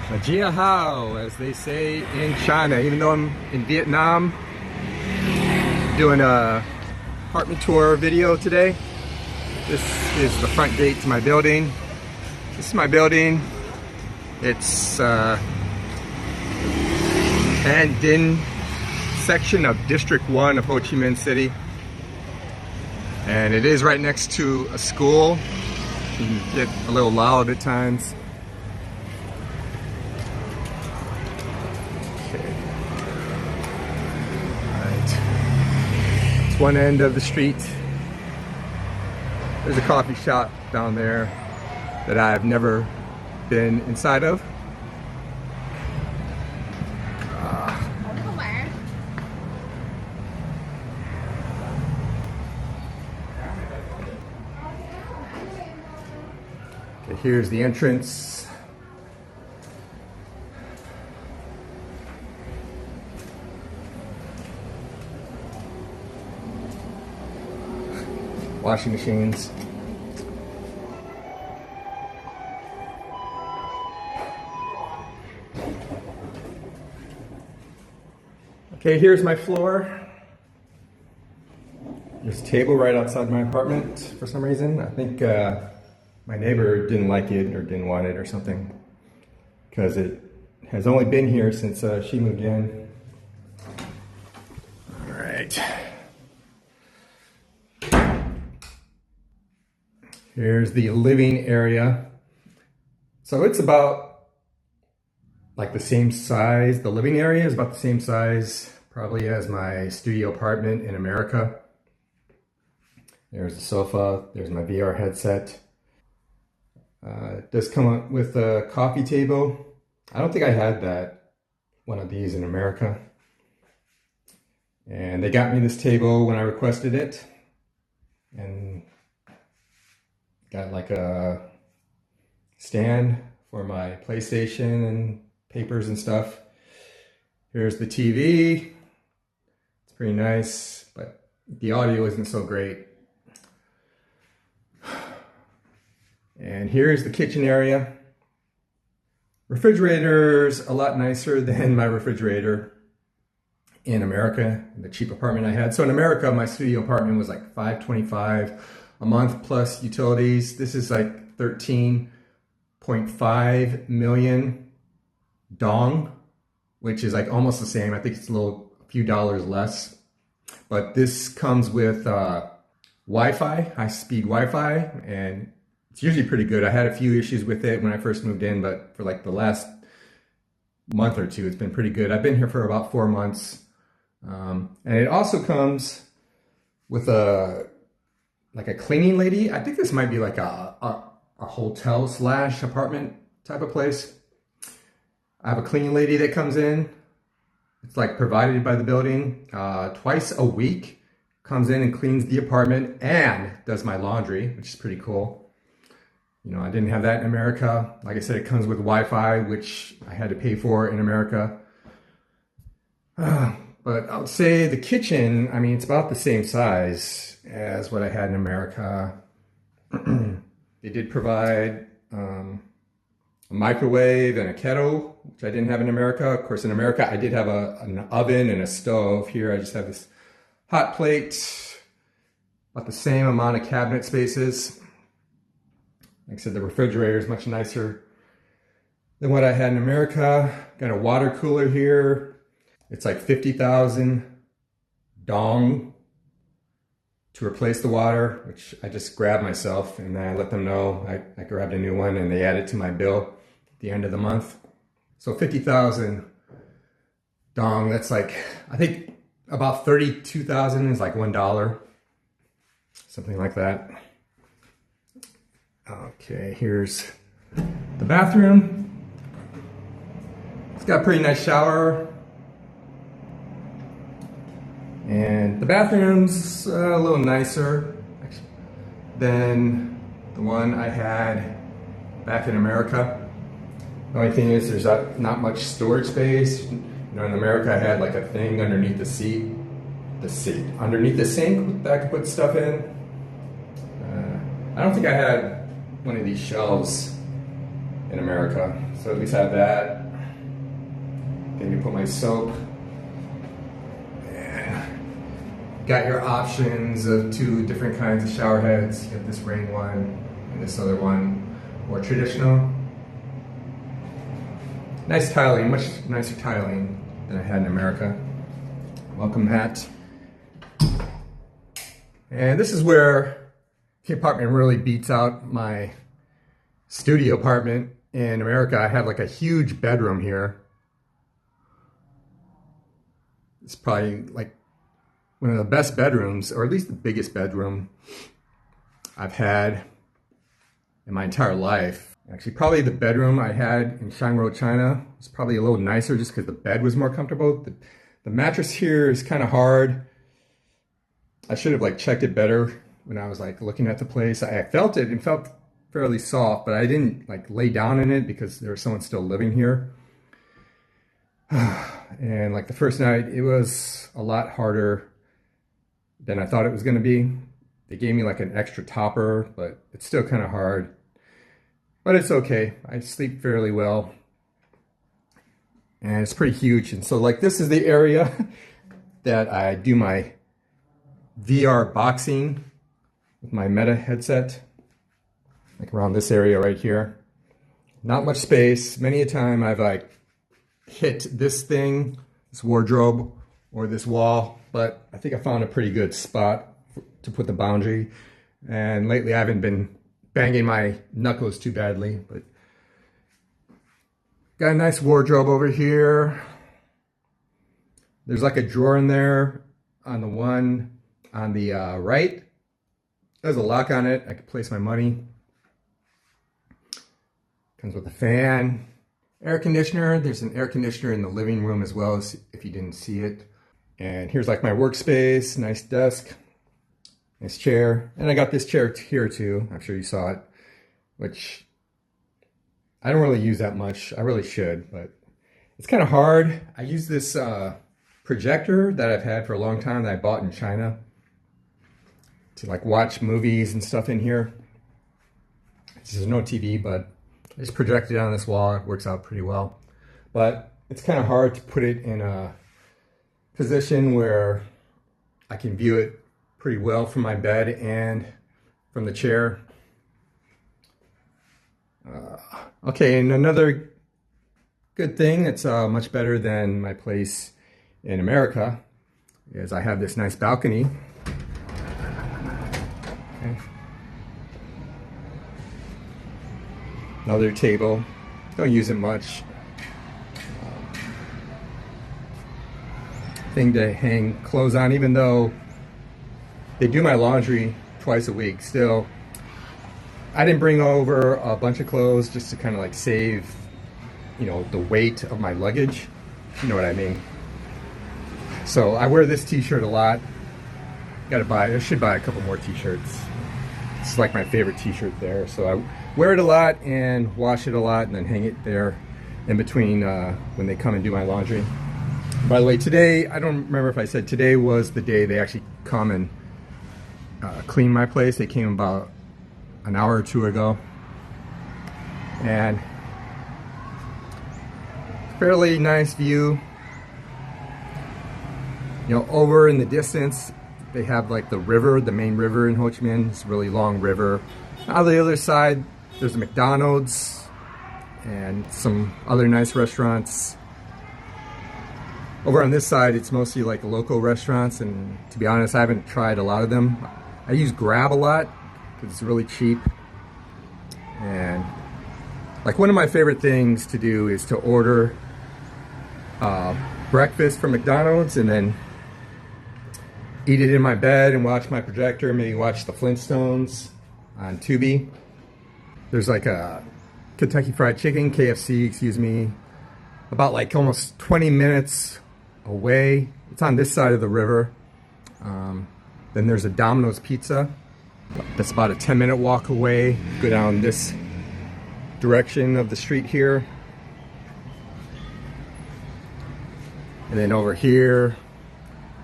Jia Hao, as they say in China. Even though I'm in Vietnam, doing a apartment tour video today. This is the front gate to my building. This is my building. It's An Dinh section of District 1 of Ho Chi Minh City. And it is right next to a school. You can get a little loud at times. One end of the street. There's a coffee shop down there that I've never been inside of. Okay, here's the entrance. Washing machines. Okay, here's my floor. There's a table right outside my apartment for some reason. I think my neighbor didn't like it or didn't want it or something, because it has only been here since she moved in. All right. Here's the living area. So it's about like the same size. The living area is about the same size probably as my studio apartment in America. There's the sofa. There's my VR headset. It does come with a coffee table. I don't think I had one of these in America. And they got me this table when I requested it. And got like a stand for my PlayStation and papers and stuff. Here's the TV. It's pretty nice, but the audio isn't so great. And here's the kitchen area. Refrigerator's a lot nicer than my refrigerator in America, the cheap apartment I had. So in America, my studio apartment was like $525 a month plus utilities. This is like 13.5 million dong, which is like almost the same. I think it's a few dollars less. But this comes with Wi-Fi, high-speed Wi-Fi, and it's usually pretty good. I had a few issues with it when I first moved in, but for like the last month or two, it's been pretty good. I've been here for about 4 months. And it also comes with a cleaning lady. I think this might be like a hotel / apartment type of place. I have a cleaning lady that comes in. It's like provided by the building. Twice a week comes in and cleans the apartment and does my laundry, which is pretty cool. You know, I didn't have that in America. Like I said, it comes with Wi-Fi, which I had to pay for in America. But I would say the kitchen, I mean, it's about the same size as what I had in America. They did provide a microwave and a kettle, which I didn't have in America. Of course, in America, I did have an oven and a stove. Here, I just have this hot plate, about the same amount of cabinet spaces. Like I said, the refrigerator is much nicer than what I had in America. Got a water cooler here. It's like 50,000 dong to replace the water, which I just grabbed myself, and then I let them know I grabbed a new one, and they added to my bill at the end of the month. So 50,000 dong, that's like, I think about 32,000 is like $1, something like that. Okay, here's the bathroom. It's got a pretty nice shower. And the bathroom's a little nicer than the one I had back in America. The only thing is there's not much storage space. You know, in America I had like a thing underneath underneath the sink that I could put stuff in. I don't think I had one of these shelves in America. So at least I have that. Then you put my soap. And got your options of 2 different kinds of shower heads. You have this rain one and this other one, more traditional. Nice tiling, much nicer tiling than I had in America. Welcome mat. And this is where the apartment really beats out my studio apartment in America. I have like a huge bedroom here. It's probably like one of the best bedrooms, or at least the biggest bedroom I've had in my entire life. Actually, probably the bedroom I had in Shangro, China was probably a little nicer just because the bed was more comfortable. The mattress here is kind of hard. I should have like checked it better when I was like looking at the place. I felt it and felt fairly soft, but I didn't like lay down in it because there was someone still living here. And like the first night, it was a lot harder than I thought it was going to be. They gave me like an extra topper, but it's still kind of hard. But it's okay. I sleep fairly well. And it's pretty huge. And so like this is the area that I do my VR boxing with my Meta headset. Like around this area right here. Not much space. Many a time I've like hit this thing, this wardrobe, or this wall, but I think I found a pretty good spot to put the boundary. And lately I haven't been banging my knuckles too badly, but got a nice wardrobe over here. There's like a drawer in there on the one on the right. There's a lock on it. I could place my money. Comes with a fan. Air conditioner. There's an air conditioner in the living room as well, if you didn't see it. And here's like my workspace, nice desk, nice chair. And I got this chair here too. I'm sure you saw it, which I don't really use that much. I really should, but it's kind of hard. I use this projector that I've had for a long time that I bought in China to like watch movies and stuff in here. There's no TV, but I just project it on this wall. It works out pretty well. But it's kind of hard to put it in a position where I can view it pretty well from my bed and from the chair. Okay, and another good thing that's much better than my place in America is I have this nice balcony. Okay. Another table. Don't use it much. Thing to hang clothes on, even though they do my laundry twice a week. Still, I didn't bring over a bunch of clothes just to kind of like save, you know, the weight of my luggage. You know what I mean? So I wear this t-shirt a lot. I should buy a couple more t-shirts. It's like my favorite t-shirt there. So I wear it a lot and wash it a lot and then hang it there in between when they come and do my laundry. By the way, today, I don't remember if I said today was the day they actually come and clean my place. They came about an hour or two ago. And fairly nice view. You know, over in the distance, they have like the river, the main river in Ho Chi Minh. It's a really long river. On the other side, there's a McDonald's and some other nice restaurants. Over on this side, it's mostly like local restaurants, and to be honest, I haven't tried a lot of them. I use Grab a lot because it's really cheap. And like one of my favorite things to do is to order breakfast from McDonald's and then eat it in my bed and watch my projector, maybe watch the Flintstones on Tubi. There's like a Kentucky Fried Chicken, KFC, excuse me, about like almost 20 minutes away. It's on this side of the river. Then there's a Domino's Pizza that's about a 10-minute walk away. Go down this direction of the street here. And then over here,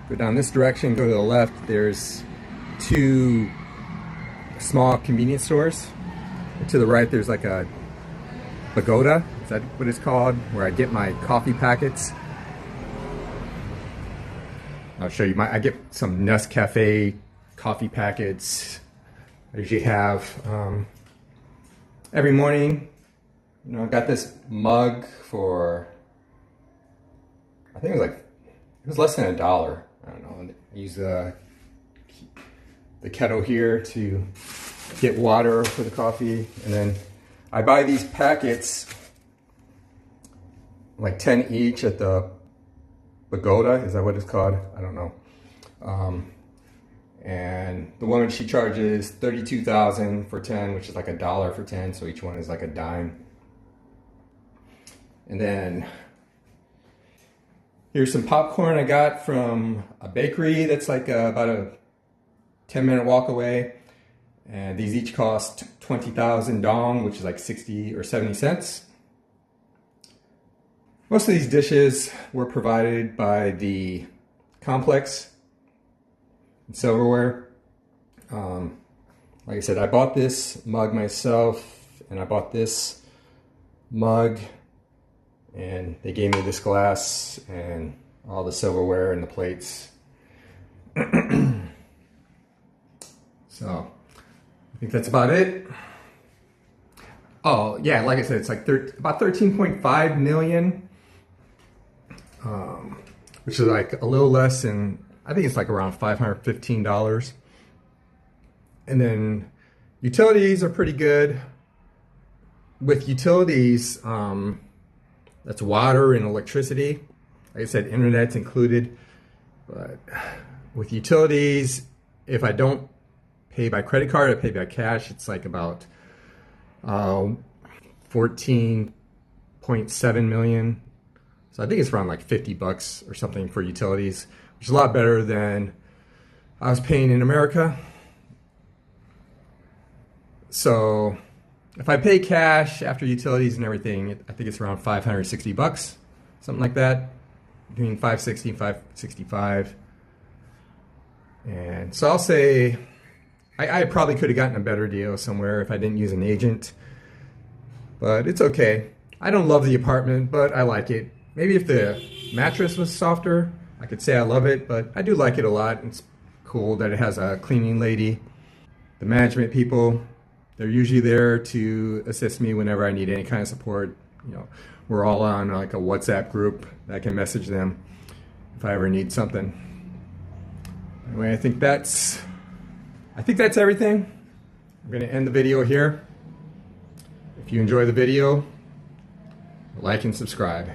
go down this direction, go to the left, there's 2 small convenience stores. And to the right, there's like a Pagoda, is that what it's called? Where I get my coffee packets. I'll show you I get some Nescafe coffee packets. I usually have every morning. You know, I got this mug for, I think it was less than $1. I don't know. I use the kettle here to get water for the coffee, and then I buy these packets, like 10 each at the Pagoda, is that what it's called? I don't know. And the woman, she charges 32,000 for 10, which is like $1 for 10, so each one is like a dime. And then here's some popcorn I got from a bakery that's like about a 10-minute walk away. And these each cost 20,000 dong, which is like 60 or 70 cents. Most of these dishes were provided by the complex and silverware. Like I said, I bought this mug myself, and I bought this mug, and they gave me this glass and all the silverware and the plates. So I think that's about it. Oh yeah, like I said, it's like about 13.5 million, which is like a little less than, I think it's like around $515. And then utilities are pretty good. With utilities, that's water and electricity. Like I said, internet's included. But with utilities, if I don't pay by credit card, I pay by cash, it's like about 14.7 million. So I think it's around like $50 or something for utilities, which is a lot better than I was paying in America. So if I pay cash after utilities and everything, I think it's around $560, something like that, between 560 and 565. And so I'll say I probably could have gotten a better deal somewhere if I didn't use an agent, but it's okay. I don't love the apartment, but I like it. Maybe if the mattress was softer, I could say I love it, but I do like it a lot. It's cool that it has a cleaning lady. The management people, they're usually there to assist me whenever I need any kind of support. You know, we're all on like a WhatsApp group that I can message them if I ever need something. Anyway, I think that's everything. I'm going to end the video here. If you enjoy the video, like and subscribe.